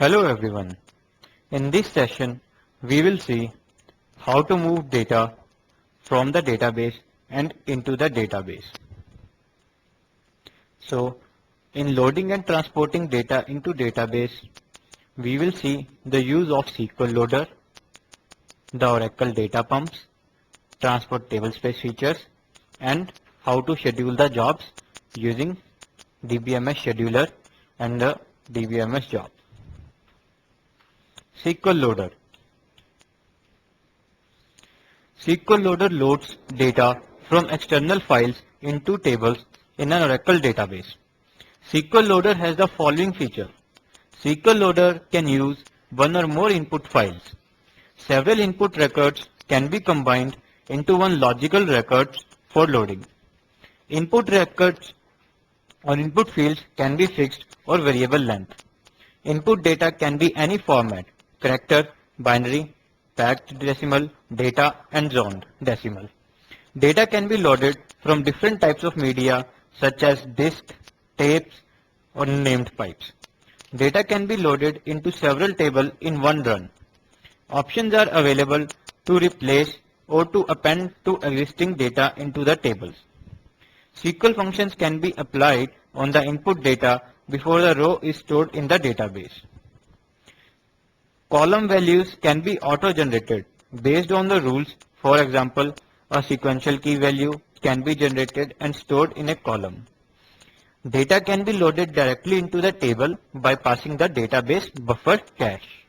Hello everyone. In this session, we will see how to move data from the database and into the database. So, in loading and transporting data into database, we will see the use of SQL Loader, the Oracle data pumps, transport table space features, and how to schedule the jobs using DBMS scheduler and the DBMS job. SQL Loader. SQL Loader loads data from external files into tables in an Oracle database. SQL Loader has the following feature. SQL Loader can use one or more input files. Several input records can be combined into one logical record for loading. Input records or input fields can be fixed or variable length. Input data can be any format: character, binary, packed decimal, data, and zoned decimal. Data can be loaded from different types of media such as disk, tapes, or named pipes. Data can be loaded into several tables in one run. Options are available to replace or to append to existing data into the tables. SQL functions can be applied on the input data before the row is stored in the database. Column values can be auto-generated based on the rules. For example, a sequential key value can be generated and stored in a column. Data can be loaded directly into the table by passing the database buffer cache.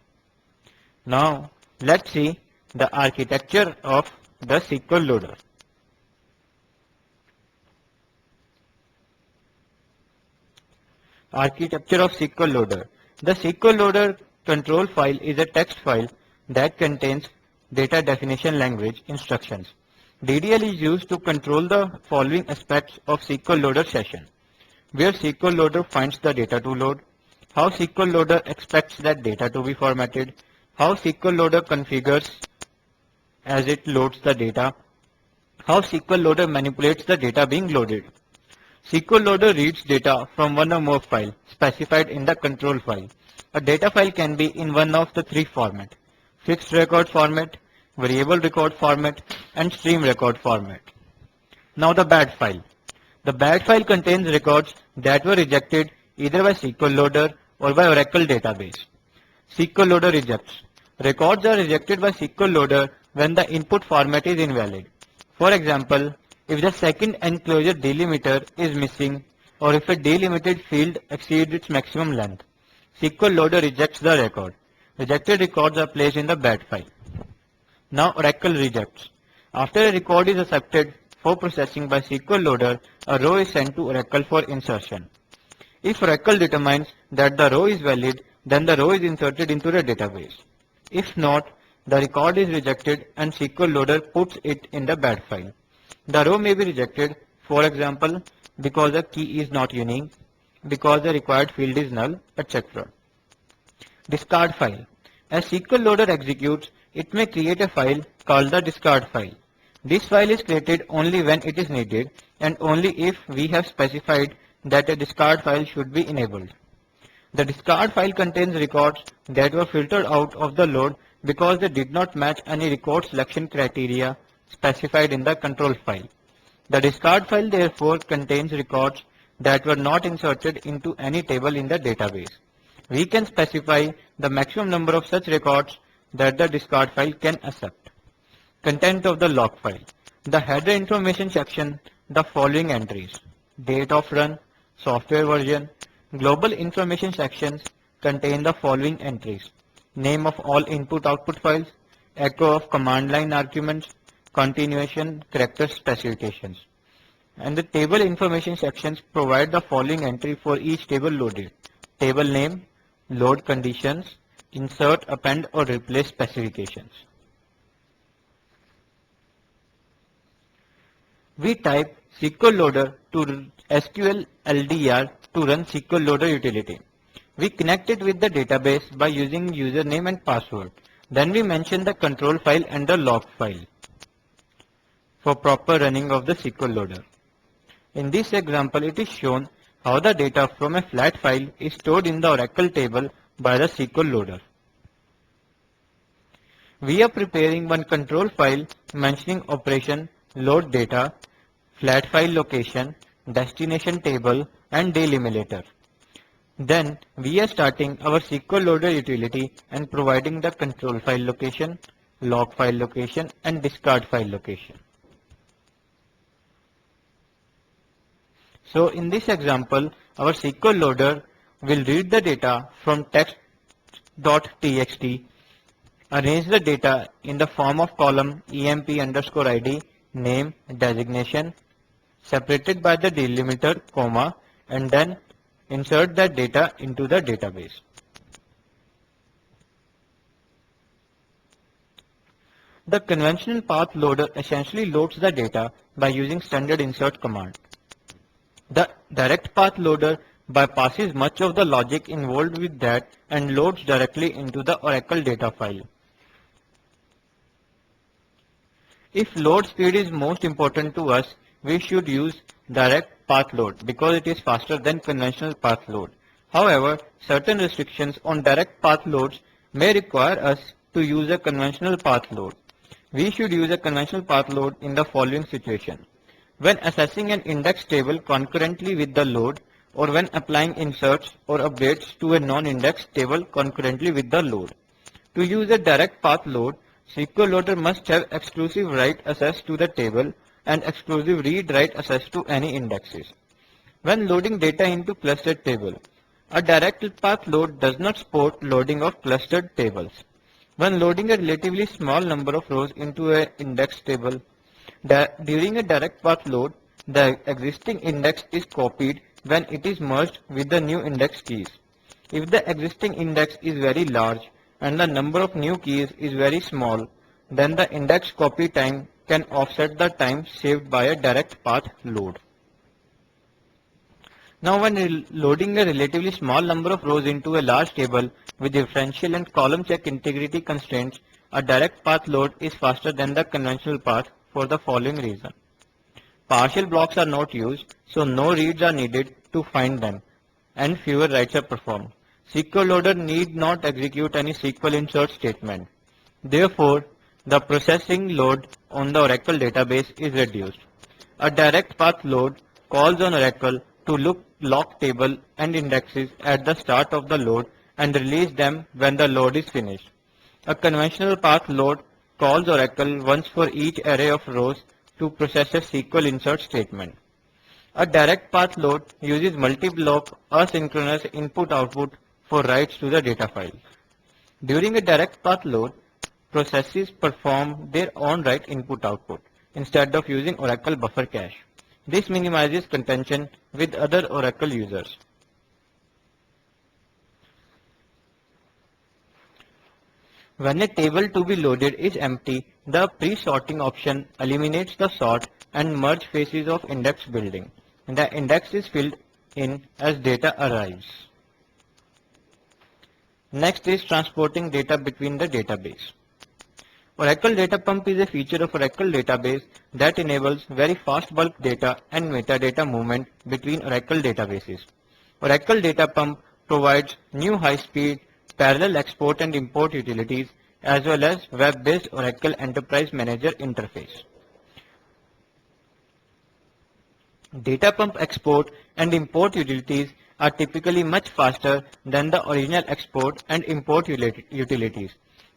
Now, let's see the architecture of the SQL Loader. Architecture of SQL Loader. The SQL Loader control file is a text file that contains data definition language instructions. DDL is used to control the following aspects of SQL Loader session: where SQL Loader finds the data to load, how SQL Loader expects that data to be formatted, how SQL Loader configures as it loads the data, how SQL Loader manipulates the data being loaded. SQL Loader reads data from one or more files specified in the control file. A data file can be in one of the three formats: fixed record format, variable record format, and stream record format. Now the bad file. The bad file contains records that were rejected either by SQL Loader or by Oracle database. SQL Loader rejects. Records are rejected by SQL Loader when the input format is invalid. For example, if the second enclosure delimiter is missing, or if a delimited field exceeds its maximum length, SQL Loader rejects the record. Rejected records are placed in the bad file. Now Oracle rejects. After a record is accepted for processing by SQL Loader, a row is sent to Oracle for insertion. If Oracle determines that the row is valid, then the row is inserted into the database. If not, the record is rejected and SQL Loader puts it in the bad file. The row may be rejected, for example, because the key is not unique, because the required field is null, etc. Discard file. As SQL Loader executes, it may create a file called the discard file. This file is created only when it is needed and only if we have specified that a discard file should be enabled. The discard file contains records that were filtered out of the load because they did not match any record selection criteria specified in the control file. The discard file therefore contains records that were not inserted into any table in the database. We can specify the maximum number of such records that the discard file can accept. Content of the log file. The header information section the following entries: date of run, software version. Global information sections contain the following entries: name of all input-output files, echo of command line arguments, continuation character specifications. And the table information sections provide the following entry for each table loaded: table name, load conditions, insert, append, or replace specifications. We type SQL Loader to SQL LDR to run SQL Loader utility. We connect it with the database by using username and password. Then we mention the control file and the log file for proper running of the SQL Loader. In this example, it is shown how the data from a flat file is stored in the Oracle table by the SQL loader. We are preparing one control file mentioning operation, load data, flat file location, destination table, and delimiter. Then we are starting our SQL loader utility and providing the control file location, log file location, and discard file location. So in this example, our SQL loader will read the data from text.txt, arrange the data in the form of column emp_id, name, designation, separated by the delimiter, comma, and then insert that data into the database. The conventional path loader essentially loads the data by using standard insert command. The direct path loader bypasses much of the logic involved with that and loads directly into the Oracle data file. If load speed is most important to us, we should use direct path load because it is faster than conventional path load. However, certain restrictions on direct path loads may require us to use a conventional path load. We should use a conventional path load in the following situation: when accessing an index table concurrently with the load, or when applying inserts or updates to a non-index table concurrently with the load. To use a direct path load, SQL loader must have exclusive write access to the table and exclusive read-write access to any indexes. When loading data into clustered table, a direct path load does not support loading of clustered tables. When loading a relatively small number of rows into an index table, during a direct path load, the existing index is copied when it is merged with the new index keys. If the existing index is very large and the number of new keys is very small, then the index copy time can offset the time saved by a direct path load. Now when loading a relatively small number of rows into a large table with differential and column check integrity constraints, a direct path load is faster than the conventional path for the following reason. Partial blocks are not used, so no reads are needed to find them, and fewer writes are performed. SQL loader need not execute any SQL insert statement. Therefore, the processing load on the Oracle database is reduced. A direct path load calls on Oracle to lock table and indexes at the start of the load and release them when the load is finished. A conventional path load calls Oracle once for each array of rows to process a SQL insert statement. A direct path load uses multi-block asynchronous input-output for writes to the data file. During a direct path load, processes perform their own write input-output instead of using Oracle buffer cache. This minimizes contention with other Oracle users. When a table to be loaded is empty, the pre-sorting option eliminates the sort and merge phases of index building. The index is filled in as data arrives. Next is transporting data between the database. Oracle Data Pump is a feature of Oracle database that enables very fast bulk data and metadata movement between Oracle databases. Oracle Data Pump provides new high-speed parallel export and import utilities as well as web-based Oracle Enterprise Manager interface. Data Pump export and import utilities are typically much faster than the original export and import utilities.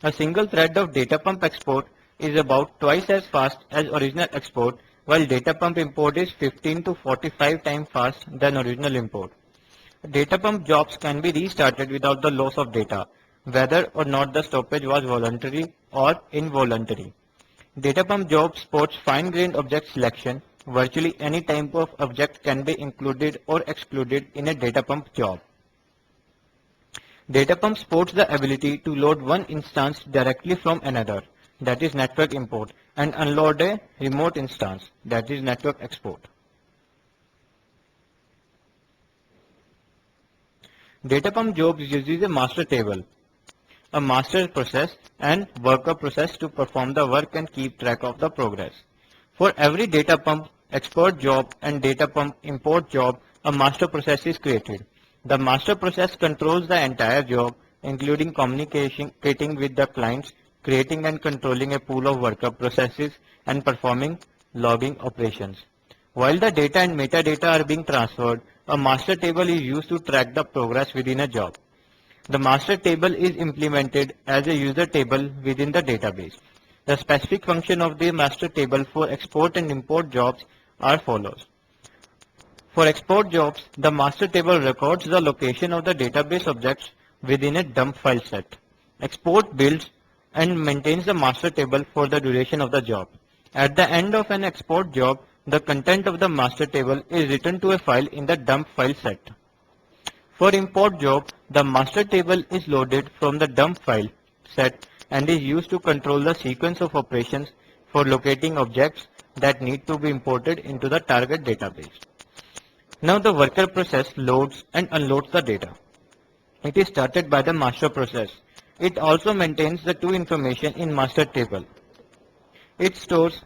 A single thread of Data Pump export is about twice as fast as original export, while Data Pump import is 15 to 45 times fast than original import. Data Pump jobs can be restarted without the loss of data, whether or not the stoppage was voluntary or involuntary. Data Pump job supports fine-grained object selection. Virtually any type of object can be included or excluded in a Data Pump job. Data Pump supports the ability to load one instance directly from another, that is network import, and unload a remote instance, that is network export. Data Pump jobs uses a master table, a master process, and worker process to perform the work and keep track of the progress. For every Data Pump export job and Data Pump import job, a master process is created. The master process controls the entire job including communicating with the clients, creating and controlling a pool of worker processes, and performing logging operations. While the data and metadata are being transferred, a master table is used to track the progress within a job. The master table is implemented as a user table within the database. The specific function of the master table for export and import jobs are follows. For export jobs, the master table records the location of the database objects within a dump file set. Export builds and maintains the master table for the duration of the job. At the end of an export job, the content of the master table is written to a file in the dump file set. For import job, the master table is loaded from the dump file set and is used to control the sequence of operations for locating objects that need to be imported into the target database. Now the worker process loads and unloads the data. It is started by the master process. It also maintains the two information in master table. It stores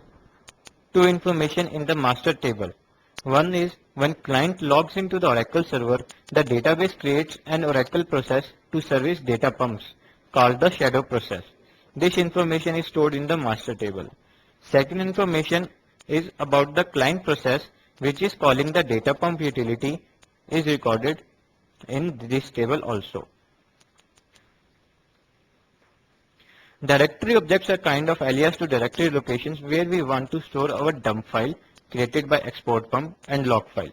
two information in the master table. One is when client logs into the Oracle server, the database creates an Oracle process to service data pumps called the shadow process. This information is stored in the master table. Second information is about the client process, which is calling the data pump utility, is recorded in this table also. Directory objects are kind of alias to directory locations where we want to store our dump file created by export pump and log file.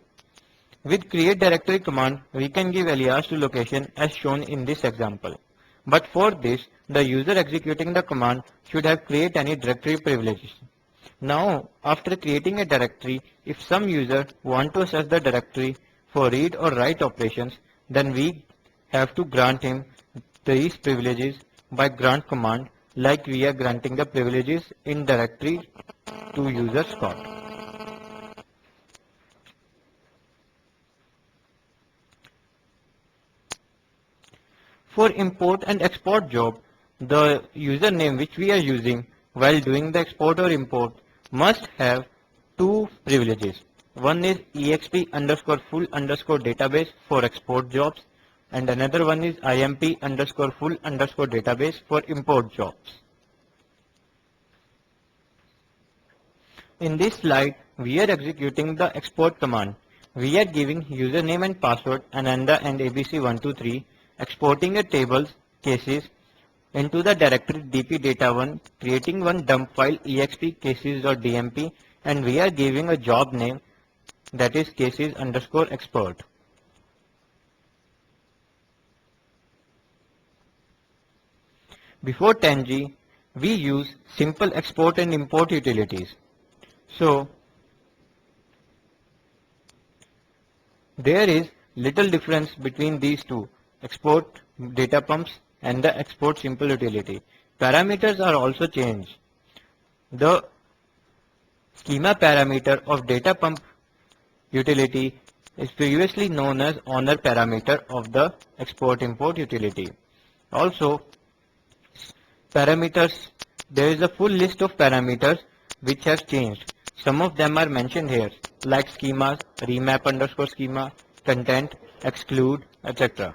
With create directory command, we can give alias to location as shown in this example. But for this, the user executing the command should have create any directory privileges. Now, after creating a directory, if some user want to access the directory for read or write operations, then we have to grant him these privileges by grant command, like we are granting the privileges in directory to user Scott. For import and export job, the username which we are using while doing the export or import must have two privileges. One is exp underscore full underscore database for export jobs, and another one is imp underscore full underscore database for import jobs. In this slide, we are executing the export command. We are giving username and password Ananda and ABC123, exporting a tables cases into the directory dpdata1, creating one dump file exp cases.dmp, and we are giving a job name that is cases underscore export. Before 10G, we use simple export and import utilities. So, there is little difference between these two, export data pumps and the export simple utility. Parameters are also changed. The schema parameter of data pump utility is previously known as owner parameter of the export import utility. Also, parameters, there is a full list of parameters which has changed. Some of them are mentioned here, like schemas, remap underscore schema, content, exclude, etc.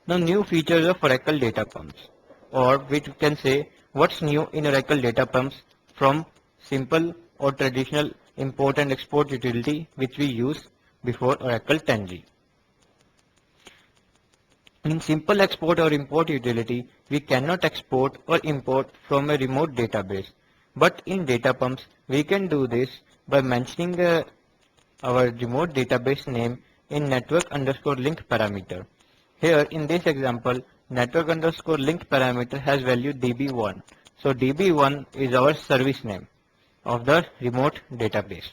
Now, new features of Oracle data pumps, or we can say what's new in Oracle data pumps from simple or traditional import and export utility which we used before Oracle 10G. In simple export or import utility, we cannot export or import from a remote database. But in data pumps, we can do this by mentioning our remote database name in network underscore link parameter. Here in this example, network underscore link parameter has value db1. So db1 is our service name of the remote database.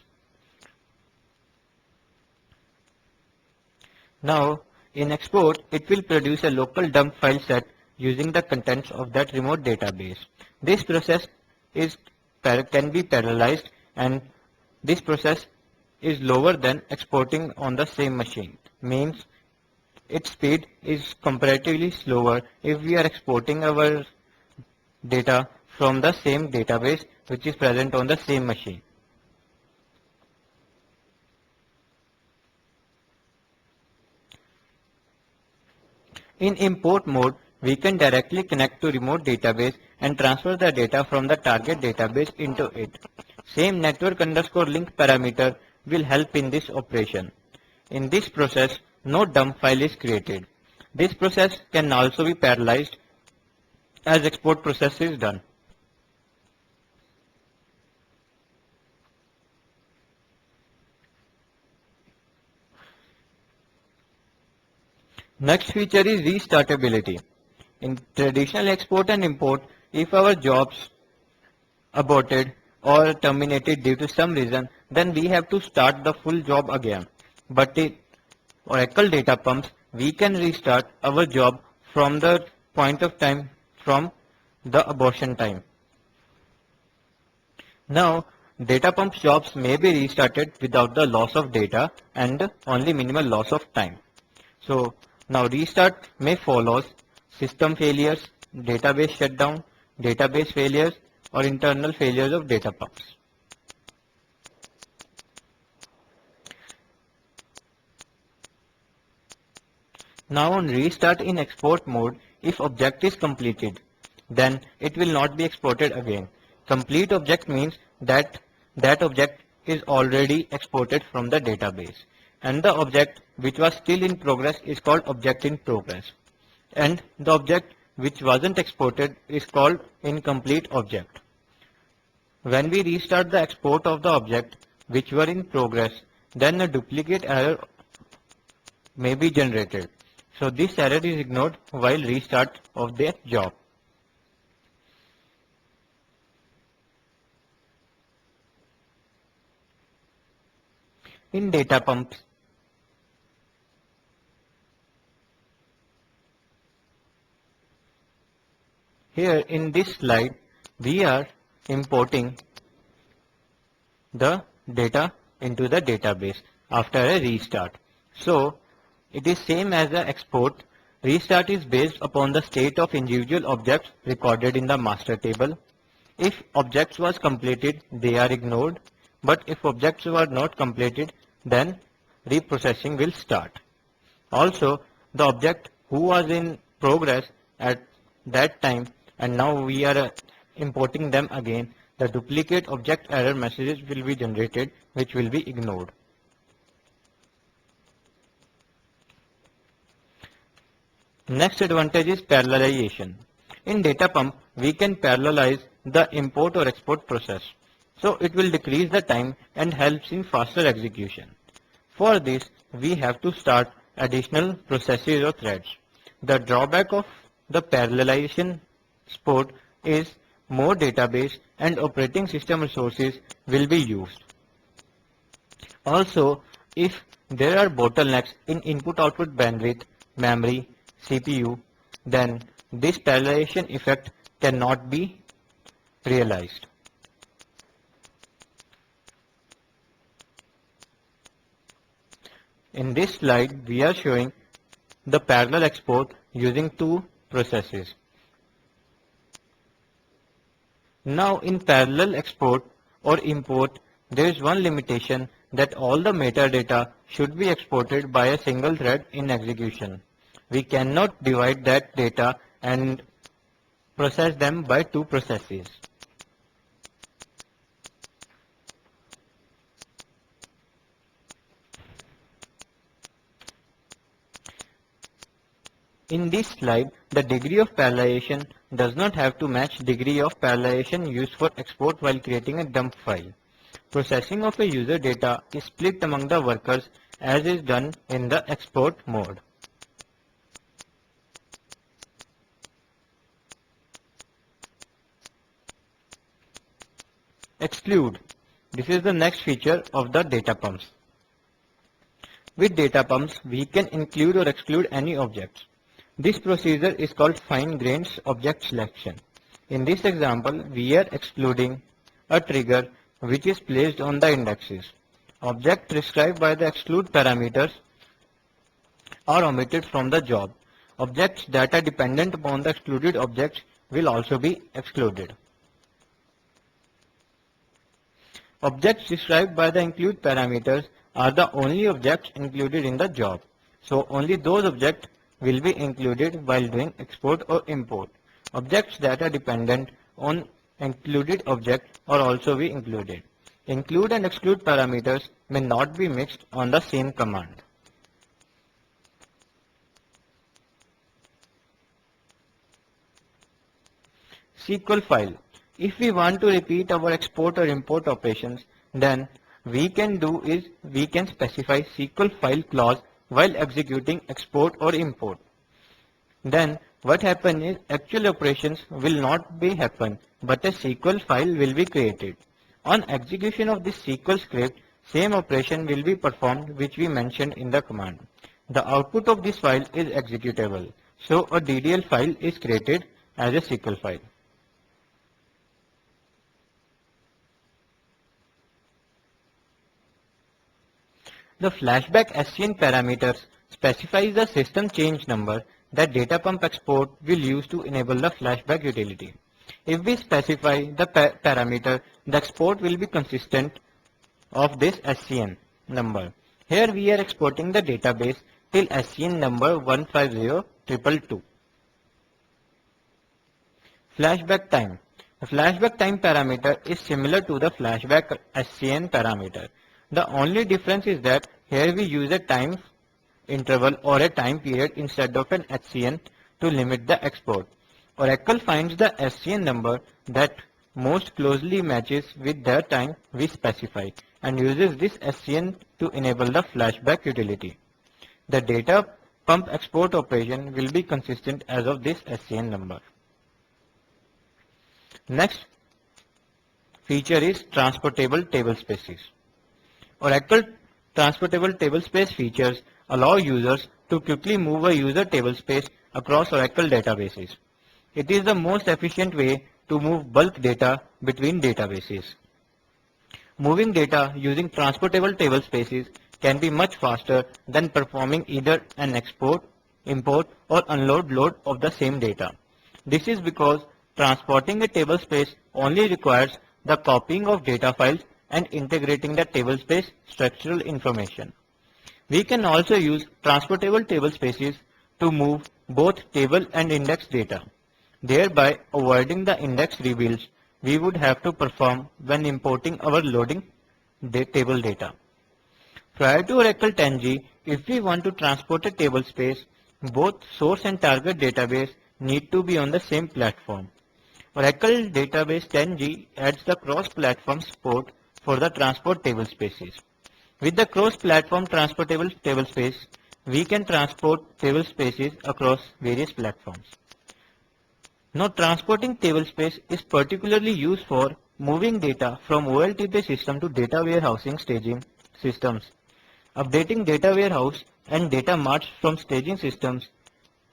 Now, in export, it will produce a local dump file set using the contents of that remote database. This process can be parallelized, and this process is lower than exporting on the same machine. Means its speed is comparatively slower if we are exporting our data from the same database which is present on the same machine. In import mode, we can directly connect to remote database and transfer the data from the target database into it. Same network underscore link parameter will help in this operation. In this process, no dump file is created. This process can also be parallelized as export process is done. Next feature is restartability. In traditional export and import, if our jobs aborted or terminated due to some reason, then we have to start the full job again. But in Oracle Data Pumps, we can restart our job from the point of time from the abortion time. Now, Data Pumps jobs may be restarted without the loss of data and only minimal loss of time. So, now restart may follow system failures, database shutdown, database failures, or internal failures of data pumps. Now on restart in export mode, if object is completed, then it will not be exported again. Complete object means that that object is already exported from the database. And the object which was still in progress is called object in progress. And the object which wasn't exported is called incomplete object. When we restart the export of the object which were in progress, then a duplicate error may be generated. So this error is ignored while restart of the job. In data pumps, here in this slide, we are importing the data into the database after a restart. So it is same as the export. Restart is based upon the state of individual objects recorded in the master table. If objects was completed, they are ignored. But if objects were not completed, then reprocessing will start. Also, the object who was in progress at that time and now we are importing them again, the duplicate object error messages will be generated which will be ignored. Next advantage is parallelization. In data pump, we can parallelize the import or export process. So it will decrease the time and helps in faster execution. For this, we have to start additional processes or threads. The drawback of the parallelization support is more database and operating system resources will be used. Also, if there are bottlenecks in input-output bandwidth, memory, CPU, then this parallelization effect cannot be realized. In this slide, we are showing the parallel export using two processes. Now in parallel export or import, there is one limitation that all the metadata should be exported by a single thread in execution. We cannot divide that data and process them by two processes. In this slide, the degree of parallelization does not have to match degree of parallelization used for export while creating a dump file. Processing of a user data is split among the workers as is done in the export mode. Exclude. This is the next feature of the data pumps. With data pumps, we can include or exclude any objects. This procedure is called fine-grained object selection. In this example, we are excluding a trigger which is placed on the indexes. Objects prescribed by the exclude parameters are omitted from the job. Objects that are dependent upon the excluded objects will also be excluded. Objects described by the include parameters are the only objects included in the job. So only those objects will be included while doing export or import. Objects that are dependent on included object are also be included. Include and exclude parameters may not be mixed on the same command. SQL file. If we want to repeat our export or import operations, then we can specify SQL file clause while executing export or import. Then what happens is actual operations will not be happen, but a SQL file will be created. On execution of this SQL script, same operation will be performed which we mentioned in the command. The output of this file is executable. So a DDL file is created as a SQL file. The flashback SCN parameters specifies the system change number that data pump export will use to enable the flashback utility. If we specify the parameter, the export will be consistent of this SCN number. Here we are exporting the database till SCN number 150222. Flashback time. The flashback time parameter is similar to the flashback SCN parameter. The only difference is that here we use a time interval or a time period instead of an SCN to limit the export. Oracle finds the SCN number that most closely matches with the time we specify and uses this SCN to enable the flashback utility. The data pump export operation will be consistent as of this SCN number. Next feature is transportable table spaces. Oracle transportable tablespace features allow users to quickly move a user tablespace across Oracle databases. It is the most efficient way to move bulk data between databases. Moving data using transportable tablespaces can be much faster than performing either an export, import, or unload load of the same data. This is because transporting a tablespace only requires the copying of data files and integrating the tablespace structural information. We can also use transportable tablespaces to move both table and index data, thereby avoiding the index rebuilds we would have to perform when importing our loading table data. Prior to Oracle 10G, if we want to transport a tablespace, both source and target database need to be on the same platform. Oracle Database 10G adds the cross-platform support for the transport tablespaces. With the cross-platform transportable tablespace, we can transport tablespaces across various platforms. Now, transporting tablespace is particularly used for moving data from OLTP system to data warehousing staging systems, updating data warehouse and data marts from staging systems,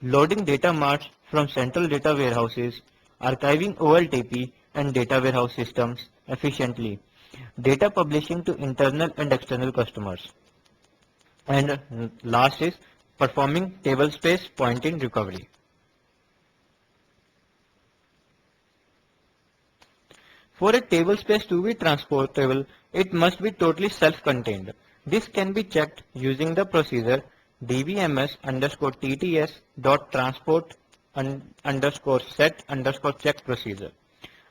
loading data marts from central data warehouses, archiving OLTP and data warehouse systems efficiently, data publishing to internal and external customers, and last is performing tablespace pointing recovery. For a tablespace to be transportable, it must be totally self-contained. This can be checked using the procedure dbms_tts.transport_set_check procedure.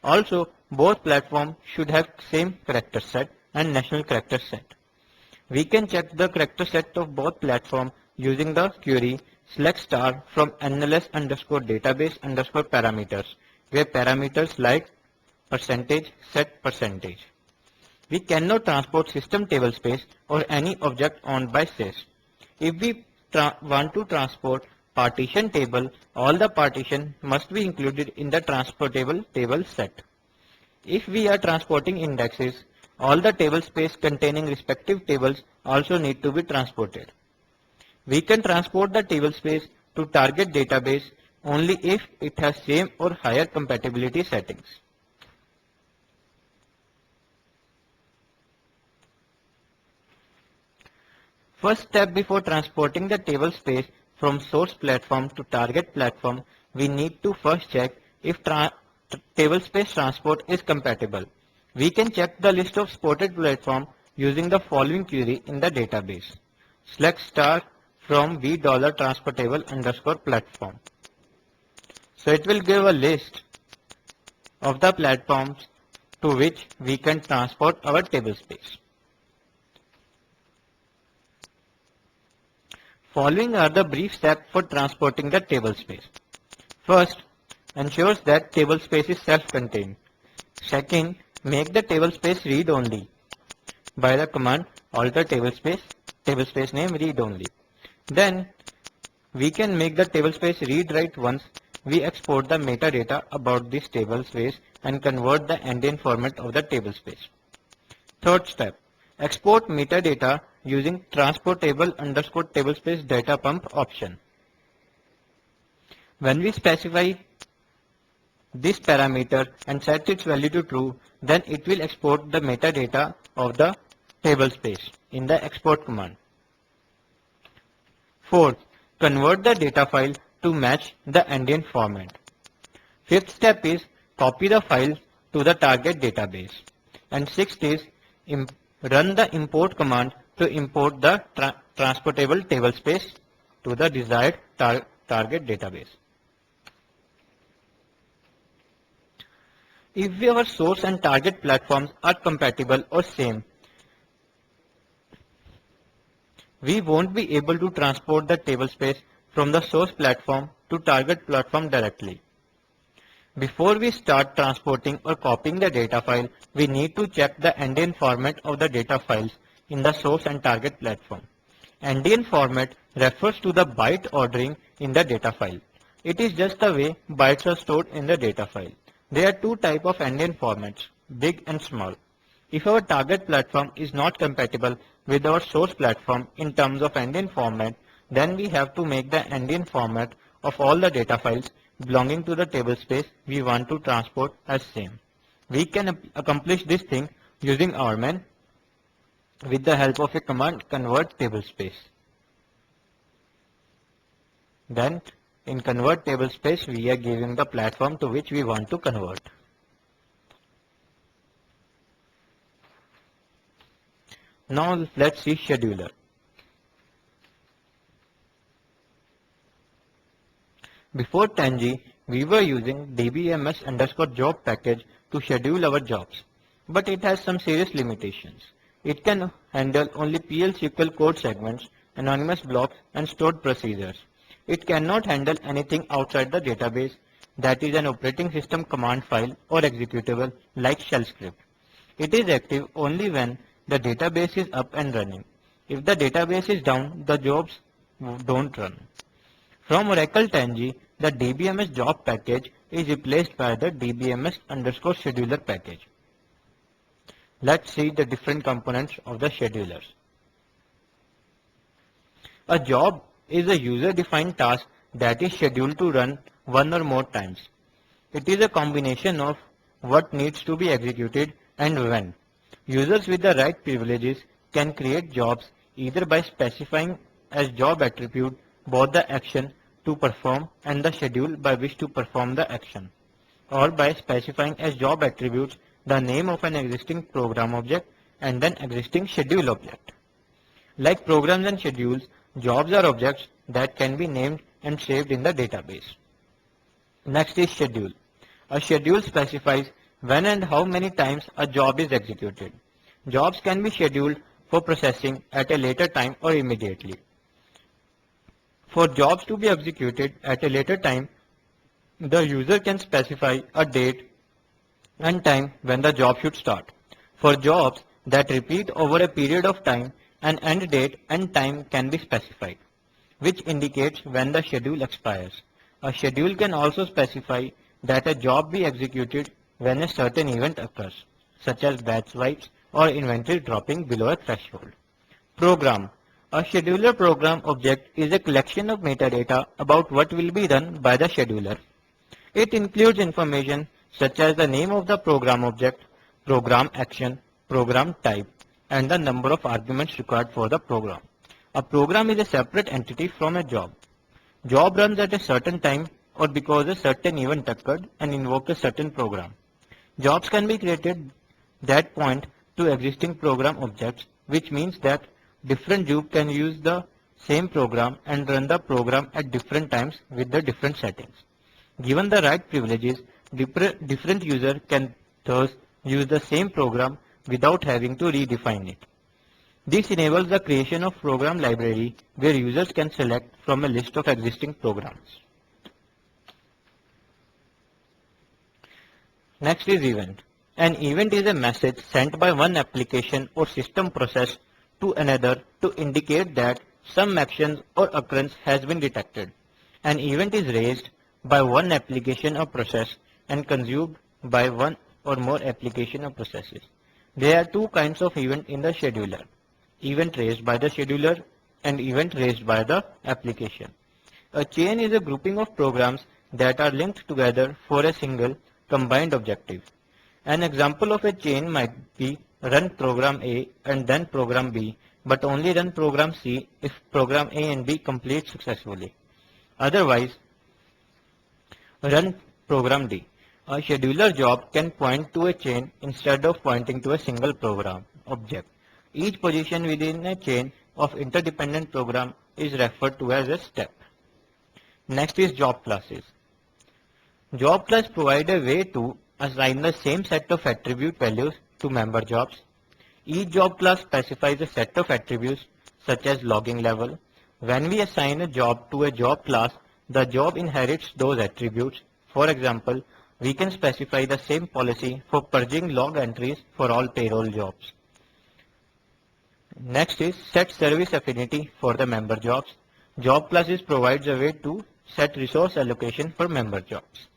Also, both platforms should have same character set and national character set. We can check the character set of both platforms using the query select star from NLS_database_parameters, where parameters like percentage set percentage. We cannot transport system tablespace or any object owned by SYS. If we want to transport partition table, all the partition must be included in the transportable table set. If we are transporting indexes, all the table space containing respective tables also need to be transported. We can transport the table space to target database only if it has same or higher compatibility settings. First step before transporting the table space from source platform to target platform, we need to first check if table space transport is compatible. We can check the list of supported platform using the following query in the database. Select star from v$transportable underscore platform. So it will give a list of the platforms to which we can transport our table space. Following are the brief steps for transporting the table space. First, ensures that table space is self-contained. Second, make the table space read-only by the command alter table space name read-only. Then, we can make the table space read-write once we export the metadata about this table space and convert the endian format of the table space. Third step, export metadata using transportable underscore tablespace data pump option. When we specify this parameter and set its value to true, then it will export the metadata of the table space in the export command. Fourth, convert the data file to match the endian format. Fifth step is copy the file to the target database. And sixth is run the import command to import the transportable table space to the desired target database. If our source and target platforms are compatible or same, we won't be able to transport the table space from the source platform to target platform directly. Before we start transporting or copying the data file, we need to check the endian format of the data files in the source and target platform. Endian format refers to the byte ordering in the data file. It is just the way bytes are stored in the data file. There are two types of endian formats, big and small. If our target platform is not compatible with our source platform in terms of endian format, then we have to make the endian format of all the data files belonging to the table space we want to transport as same. We can accomplish this thing using rman with the help of a command convert table space. Then in convert table space we are giving the platform to which we want to convert. Now let's see scheduler. Before Tangy, we were using dbms underscore job package to schedule our jobs, but it has some serious limitations. It can handle only PL SQL code segments, anonymous blocks, and stored procedures. It cannot handle anything outside the database, that is an operating system command file or executable like shell script. It is active only when the database is up and running. If the database is down, the jobs don't run. From Oracle Tangy, the dbms job package is replaced by the dbms underscore scheduler package. Let's see the different components of the schedulers. A job is a user-defined task that is scheduled to run one or more times. It is a combination of what needs to be executed and when. Users with the right privileges can create jobs either by specifying as job attribute both the action to perform and the schedule by which to perform the action, or by specifying as job attributes the name of an existing program object and an existing schedule object. Like programs and schedules, jobs are objects that can be named and saved in the database. Next is schedule. A schedule specifies when and how many times a job is executed. Jobs can be scheduled for processing at a later time or immediately. For jobs to be executed at a later time, the user can specify a date and time when the job should start. For jobs that repeat over a period of time, an end date and time can be specified, which indicates when the schedule expires. A schedule can also specify that a job be executed when a certain event occurs, such as batch swipes or inventory dropping below a threshold. Program. A scheduler program object is a collection of metadata about what will be done by the scheduler. It includes information such as the name of the program object, program action, program type, and the number of arguments required for the program. A program is a separate entity from a job. Job runs at a certain time or because a certain event occurred and invoke a certain program. Jobs can be created that point to existing program objects, which means that different groups can use the same program and run the program at different times with the different settings. Given the right privileges, different user can thus use the same program without having to redefine it. This enables the creation of program library where users can select from a list of existing programs. Next is event. An event is a message sent by one application or system process to another to indicate that some action or occurrence has been detected. An event is raised by one application or process and consumed by one or more application or processes. There are two kinds of event in the scheduler: event raised by the scheduler and event raised by the application. A chain is a grouping of programs that are linked together for a single combined objective. An example of a chain might be run program A and then program B, but only run program C if program A and B complete successfully. Otherwise, run program D. A scheduler job can point to a chain instead of pointing to a single program object. Each position within a chain of interdependent program is referred to as a step. Next is job classes. Job class provide a way to assign the same set of attribute values to member jobs. Each job class specifies a set of attributes such as logging level. When we assign a job to a job class, the job inherits those attributes. For example, we can specify the same policy for purging log entries for all payroll jobs. Next is set service affinity for the member jobs. Job classes provides a way to set resource allocation for member jobs.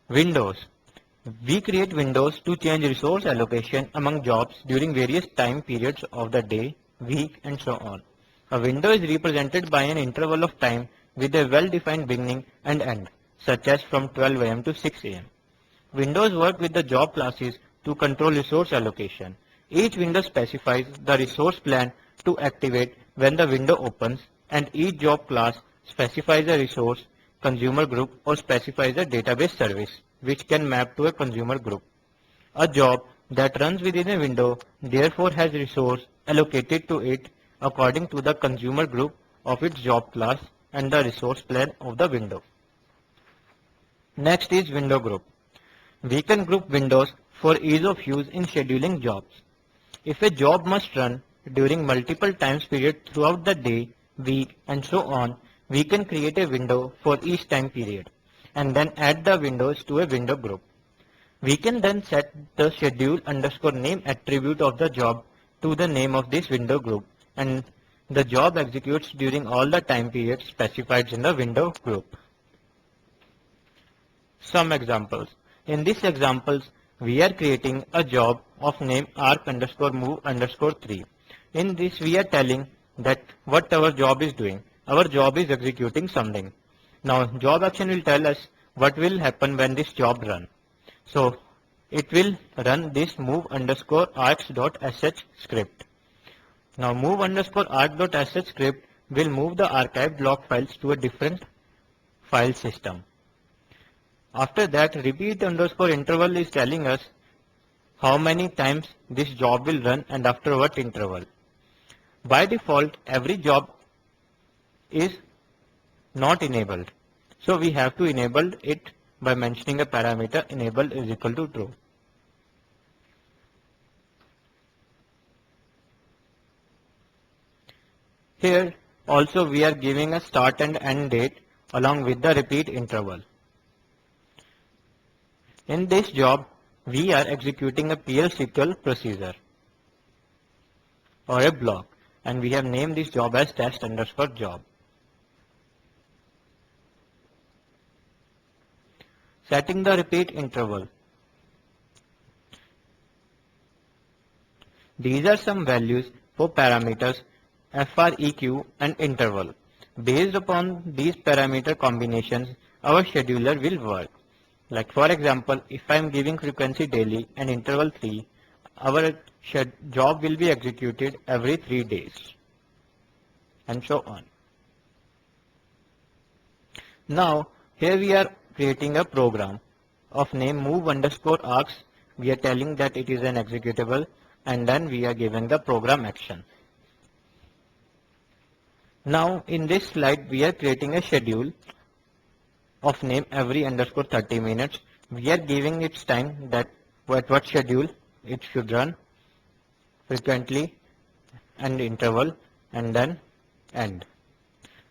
Windows. We create windows to change resource allocation among jobs during various time periods of the day, week, and so on. A window is represented by an interval of time with a well-defined beginning and end, such as from 12 am to 6 am. Windows work with the job classes to control resource allocation. Each window specifies the resource plan to activate when the window opens, and each job class specifies a resource consumer group or specifies a database service which can map to a consumer group. A job that runs within a window therefore has resource allocated to it according to the consumer group of its job class and the resource plan of the window. Next is window group. We can group windows for ease of use in scheduling jobs. If a job must run during multiple time periods throughout the day, week, and so on, we can create a window for each time period and then add the windows to a window group. We can then set the schedule underscore name attribute of the job to the name of this window group, and the job executes during all the time periods specified in the window group. Some examples. In these examples, we are creating a job of name arc underscore move underscore 3. In this, we are telling that what our job is doing. Our job is executing something. Now, job action will tell us what will happen when this job run. So, it will run this move underscore arcs.sh script. Now, move underscore arc.sh script will move the archived log files to a different file system. After that, repeat underscore interval is telling us how many times this job will run and after what interval. By default, every job is not enabled. So we have to enable it by mentioning a parameter enable is equal to true. Here also we are giving a start and end date along with the repeat interval. In this job, we are executing a PL SQL procedure or a block, and we have named this job as test underscore job. Setting the repeat interval. These are some values for parameters FREQ and interval. Based upon these parameter combinations, our scheduler will work. Like for example, if I am giving frequency daily and interval 3, our job will be executed every 3 days, and so on. Now, here we are creating a program of name move underscore arcs. We are telling that it is an executable, and then we are giving the program action. Now in this slide we are creating a schedule of name every underscore 30 minutes. We are giving its time that what schedule it should run, frequently and interval, and then end.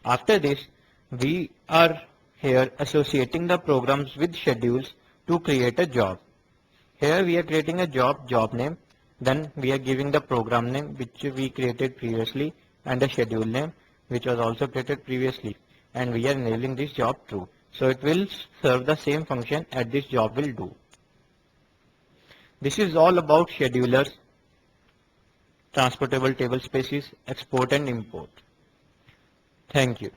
After this, we are here associating the programs with schedules to create a job. Here we are creating a job name, then we are giving the program name which we created previously and the schedule name which was also created previously, and we are enabling this job true. So it will serve the same function as this job will do. This is all about schedulers, transportable table spaces, export and import. Thank you.